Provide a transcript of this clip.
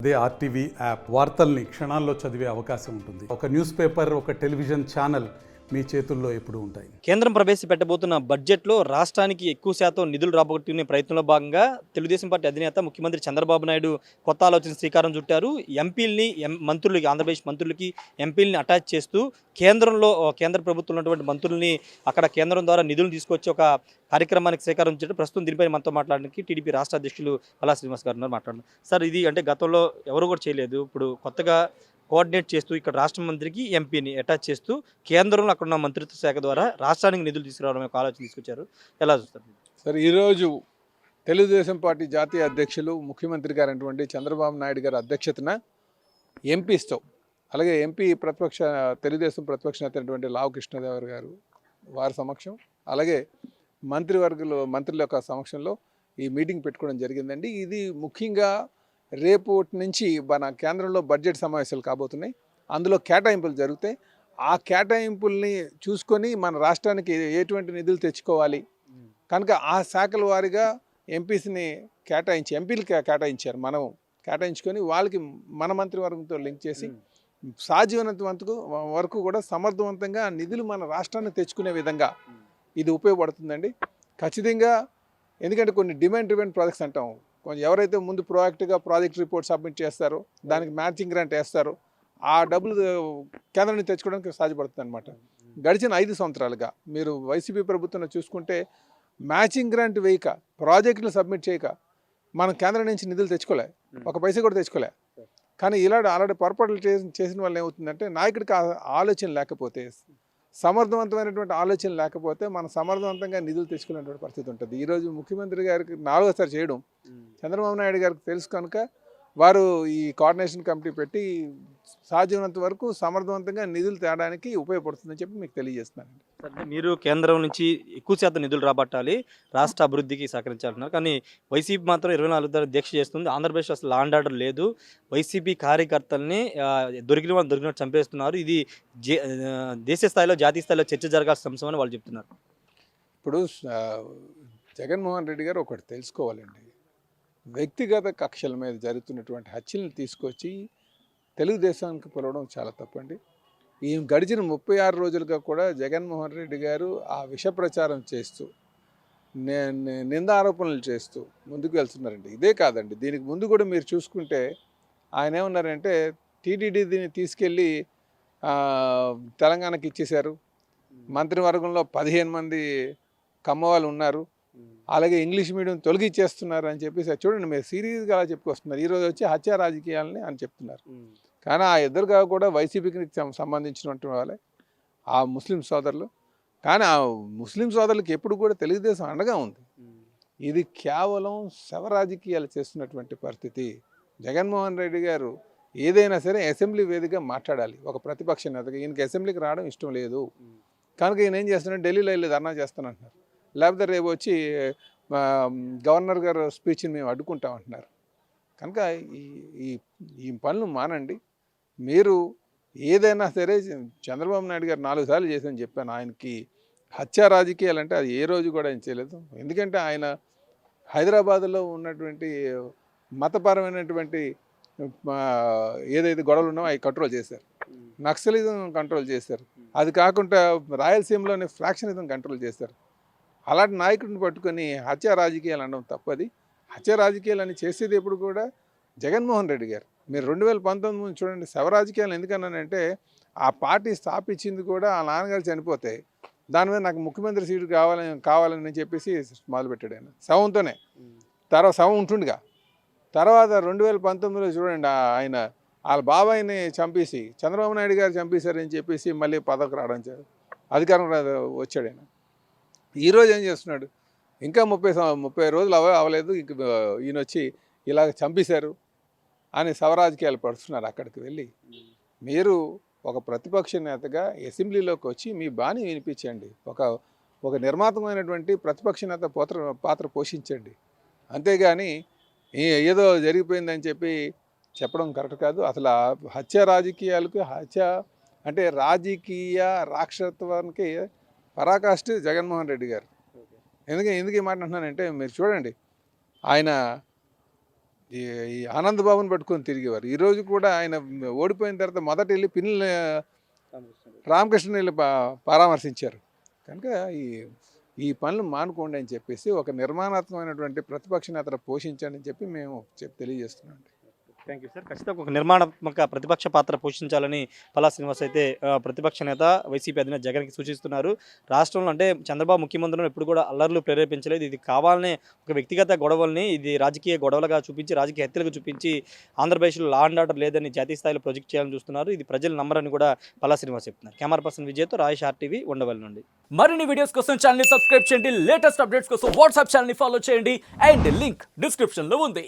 అదే RTV app వార్తల్ని క్షణాల్లో చదివే అవకాశం ఉంటుంది. ఒక న్యూస్ పేపర్, ఒక టెలివిజన్ ఛానల్ మీ చేతుల్లో ఎప్పుడూ ఉంటాయి. కేంద్రం ప్రవేశపెట్టబోతున్న బడ్జెట్లో రాష్ట్రానికి ఎక్కువ శాతం నిధులు రాబట్టుకునే ప్రయత్నంలో భాగంగా తెలుగుదేశం పార్టీ అధినేత ముఖ్యమంత్రి చంద్రబాబు నాయుడు కొత్త ఆలోచన శ్రీకారం చుట్టారు. ఎంపీల్ని మంత్రులకి, ఆంధ్రప్రదేశ్ మంత్రులకి ఎంపీల్ని అటాచ్ చేస్తూ కేంద్ర ప్రభుత్వం ఉన్నటువంటి మంత్రుల్ని అక్కడ కేంద్రం ద్వారా నిధులు తీసుకొచ్చి ఒక కార్యక్రమానికి శ్రీకారం చుట్టారు. ప్రస్తుతం దీనిపై మనతో మాట్లాడడానికి టీడీపీ రాష్ట్ర అధ్యక్షులు పల్లా శ్రీనివాస్ గారు ఉన్నారు. మాట్లాడుతున్నారు. సార్, ఇది అంటే గతంలో ఎవరు కూడా చేయలేదు. ఇప్పుడు కొత్తగా కోఆర్డినేట్ చేస్తూ ఇక్కడ రాష్ట్ర మంత్రికి ఎంపీని అటాచ్ చేస్తూ కేంద్రంలో అక్కడ ఉన్న మంత్రిత్వ శాఖ ద్వారా రాష్ట్రానికి నిధులు తీసుకురావడం ఒక ఆలోచన తీసుకొచ్చారు. ఎలా చూస్తారు సార్? ఈరోజు తెలుగుదేశం పార్టీ జాతీయ అధ్యక్షులు ముఖ్యమంత్రి గారైనటువంటి చంద్రబాబు నాయుడు గారి అధ్యక్షతన ఎంపీస్తో, అలాగే తెలుగుదేశం ప్రతిపక్ష నేత అయినటువంటి లావు కృష్ణదేవరాయలు గారు వారి సమక్షం, అలాగే మంత్రుల యొక్క సమక్షంలో ఈ మీటింగ్ పెట్టుకోవడం జరిగిందండి. ఇది ముఖ్యంగా రేపు నుంచి మన కేంద్రంలో బడ్జెట్ సమావేశాలు కాబోతున్నాయి. అందులో కేటాయింపులు జరుగుతాయి. ఆ కేటాయింపుల్ని చూసుకొని మన రాష్ట్రానికి ఎటువంటి నిధులు తెచ్చుకోవాలి కనుక ఆ శాఖల వారీగా ఎంపీలు కేటాయించారు. మనం కేటాయించుకొని వాళ్ళకి మన మంత్రివర్గంతో లింక్ చేసి సాధ్యమైనంత వరకు కూడా సమర్థవంతంగా నిధులు మన రాష్ట్రాన్ని తెచ్చుకునే విధంగా ఇది ఉపయోగపడుతుందండి ఖచ్చితంగా. ఎందుకంటే కొన్ని డిమాండ్ డ్రివెన్ ప్రాజెక్ట్స్ అంటాం. కొంచెం ఎవరైతే ముందు ప్రోయాక్టివ్గా ప్రాజెక్ట్ రిపోర్ట్ సబ్మిట్ చేస్తారో, దానికి మ్యాచింగ్ గ్రాంట్ వేస్తారో, ఆ డబ్బులు కేంద్రం నుంచి తెచ్చుకోవడానికి సాధ్యపడుతుంది అనమాట. గడిచిన 5 సంవత్సరాలుగా మీరు వైసీపీ ప్రభుత్వం చూసుకుంటే మ్యాచింగ్ గ్రాంట్ వేయక, ప్రాజెక్టులు సబ్మిట్ చేయక మనం కేంద్రం నుంచి నిధులు తెచ్చుకోలే, ఒక పైసా కూడా తెచ్చుకోలే. కానీ అలాంటి పొరపాట్లు చేసిన వల్ల ఏమవుతుందంటే, నాయకుడికి ఆలోచన లేకపోతే, సమర్థవంతమైనటువంటి ఆలోచన లేకపోతే మనం సమర్థవంతంగా నిధులు తెచ్చుకునేటువంటి పరిస్థితి ఉంటుంది. ఈరోజు ముఖ్యమంత్రి గారికి 4వసారి చేయడం చంద్రబాబు నాయుడు గారికి తెలుసు కనుక వారు ఈ కోఆర్డినేషన్ కమిటీ పెట్టి సాధ్యమైనంత వరకు సమర్థవంతంగా నిధులు తేడానికి ఉపయోగపడుతుందని చెప్పి మీకు తెలియజేస్తున్నాను. మీరు కేంద్రం నుంచి ఎక్కువ శాతం నిధులు రాబట్టాలి, రాష్ట్ర అభివృద్ధికి సహకరించాలంటున్నారు. కానీ వైసీపీ మాత్రం 24 దీక్ష చేస్తుంది. ఆంధ్రప్రదేశ్ అసలు లా అండ్ ఆర్డర్ లేదు. వైసీపీ కార్యకర్తల్ని దొరికినట్టు చంపేస్తున్నారు. ఇది దేశ స్థాయిలో, జాతీయ స్థాయిలో చర్చ జరగాల్సిన అంశం అని వాళ్ళు చెప్తున్నారు. ఇప్పుడు జగన్మోహన్ రెడ్డి గారు ఒకటి తెలుసుకోవాలండి. వ్యక్తిగత కక్షల మీద జరుగుతున్నటువంటి హత్యలను తీసుకొచ్చి తెలుగుదేశానికి పిలవడం చాలా తప్పండి. ఈ గడిచిన 36 రోజులుగా కూడా జగన్మోహన్ రెడ్డి గారు ఆ విష ప్రచారం చేస్తూ, నిందారోపణలు చేస్తూ ముందుకు వెళ్తున్నారండి. ఇదే కాదండి, దీనికి ముందు కూడా మీరు చూసుకుంటే ఆయన ఏమన్నారంటే, టీటీడీ దీన్ని తీసుకెళ్ళి తెలంగాణకి ఇచ్చేశారు, మంత్రివర్గంలో 15 మంది కమ్మవాళ్ళు ఉన్నారు, అలాగే ఇంగ్లీష్ మీడియం తొలగిచ్చేస్తున్నారు అని చెప్పేసి చూడండి, మీరు సీరియస్గా అలా చెప్పుకొస్తున్నారు. ఈరోజు వచ్చి హత్య రాజకీయాలని అని చెప్తున్నారు. కానీ ఆ ఇద్దరుగా కూడా వైసీపీకి సంబంధించినటువంటి వాళ్ళే ఆ ముస్లిం సోదరులు. కానీ ఆ ముస్లిం సోదరులకి ఎప్పుడు కూడా తెలుగుదేశం అండగా ఉంది. ఇది కేవలం శవ రాజకీయాలు చేస్తున్నటువంటి పరిస్థితి. జగన్మోహన్ రెడ్డి గారు ఏదైనా సరే అసెంబ్లీ వేదికగా మాట్లాడాలి. ఒక ప్రతిపక్ష నేతగా ఈయనకి అసెంబ్లీకి రావడం ఇష్టం లేదు కనుక ఈయన ఏం చేస్తున్నారు, ఢిల్లీలో వెళ్ళి ధర్నా చేస్తానంటున్నారు. లేకపోతే రేపు వచ్చి గవర్నర్ గారు స్పీచ్ని మేము అడ్డుకుంటామంటున్నారు. కనుక ఈ పనులు మానండి. మీరు ఏదైనా సరే చంద్రబాబు నాయుడు గారు 4 సార్లు చేశారని చెప్పాను. ఆయనకి హత్య రాజకీయాలు అంటే అది ఏ రోజు కూడా ఆయన చేయలేదు. ఎందుకంటే ఆయన హైదరాబాద్లో ఉన్నటువంటి మతపరమైనటువంటి ఏదైతే గొడవలు ఉన్నావో అవి కంట్రోల్ చేశారు, నక్సలిజం కంట్రోల్ చేశారు, అది కాకుండా రాయలసీమలోని ఫ్రాక్షనిజం కంట్రోల్ చేశారు. అలాంటి నాయకుడిని పట్టుకొని హత్య రాజకీయాలు అనడం తప్పది. హత్య రాజకీయాలు అని చేసేది ఎప్పుడు కూడా జగన్మోహన్ రెడ్డి గారు. మీరు 2019 ముందు చూడండి, శవ రాజకీయాలు ఎందుకన్నానంటే, ఆ పార్టీ స్థాపించింది కూడా ఆ నాన్నగారు చనిపోతే దాని మీద నాకు ముఖ్యమంత్రి సీటు కావాలని చెప్పేసి మొదలుపెట్టాడు ఆయన శవంతోనే. తర్వాత శవం ఉంటుండగా తర్వాత 2019లో చూడండి, ఆయన వాళ్ళ బాబాయిని చంపేసి చంద్రబాబు నాయుడు గారు చంపేశారని చెప్పేసి మళ్ళీ పదవికి రావడం, అధికారం వచ్చాడు ఆయన. ఈరోజు ఏం చేస్తున్నాడు, ఇంకా 30 రోజులు అవ్వలేదు, ఇంక ఈయన వచ్చి ఇలా చంపేశారు అని శవరాజకీయాలు పడుతున్నారు. అక్కడికి వెళ్ళి మీరు ఒక ప్రతిపక్ష నేతగా అసెంబ్లీలోకి వచ్చి మీ బాణి వినిపించండి, ఒక నిర్మాతమైనటువంటి ప్రతిపక్ష నేత పాత్ర పోషించండి. అంతేగాని ఏదో జరిగిపోయిందని చెప్పడం కరెక్ట్ కాదు. అసలు హత్య రాజకీయాలకు, హత్య అంటే రాజకీయ రాక్షసత్వానికి పరాకాష్ఠ జగన్మోహన్ రెడ్డి గారు. ఎందుకు ఈ మాట అంటున్నానంటే, మీరు చూడండి, ఆయన ఈ ఆనంద్ బాబుని పట్టుకొని తిరిగేవారు. ఈరోజు కూడా ఆయన ఓడిపోయిన తర్వాత మొదట వెళ్ళి పిన్నెల రామకృష్ణ వెళ్ళి పరామర్శించారు. కనుక ఈ పనులు మానుకోండి అని చెప్పేసి ఒక నిర్మాణాత్మకమైనటువంటి ప్రతిపక్ష నేతను పోషించండి అని చెప్పి మేము తెలియజేస్తున్నాం. Thank you sir. ఖచ్చితంగా ఒక నిర్మాణాత్మక ప్రతిపక్ష పాత్ర పోషించాలని పల్లా శ్రీనివాస్ అయితే ప్రతిపక్ష నేత వైసీపీ అధినేత జగన్కి సూచిస్తున్నారు. రాష్ట్రంలో అంటే చంద్రబాబు ముఖ్యమంత్రిలో ఎప్పుడు కూడా అల్లర్లు ప్రేరేపించలేదు. ఇది కావాలనే ఒక వ్యక్తిగత గొడవల్ని ఇది రాజకీయ గొడవలుగా చూపించి, రాజకీయ హత్యలుగా చూపించి ఆంధ్రప్రదేశ్లో లా అండ్ ఆర్డర్ లేదని జాతీయ స్థాయిలో ప్రొజెక్ట్ చేయాలని చూస్తున్నారు. ఇది ప్రజలు నమ్మరని కూడా పల్లా శ్రీనివాస్ చెప్తున్నారు. Camera person విజయ్తో Rayesh RTV Undavalli నుండి. మరిన్ని వీడియోస్ కోసం ఛానల్ ని సబ్స్క్రైబ్ చేయండి. లేటెస్ట్ అప్డేట్స్ కోసం వాట్సాప్ ఛానల్ ని ఫాలో చేయండి. అండ్ లింక్ డిస్క్రిప్షన్ లో ఉంది.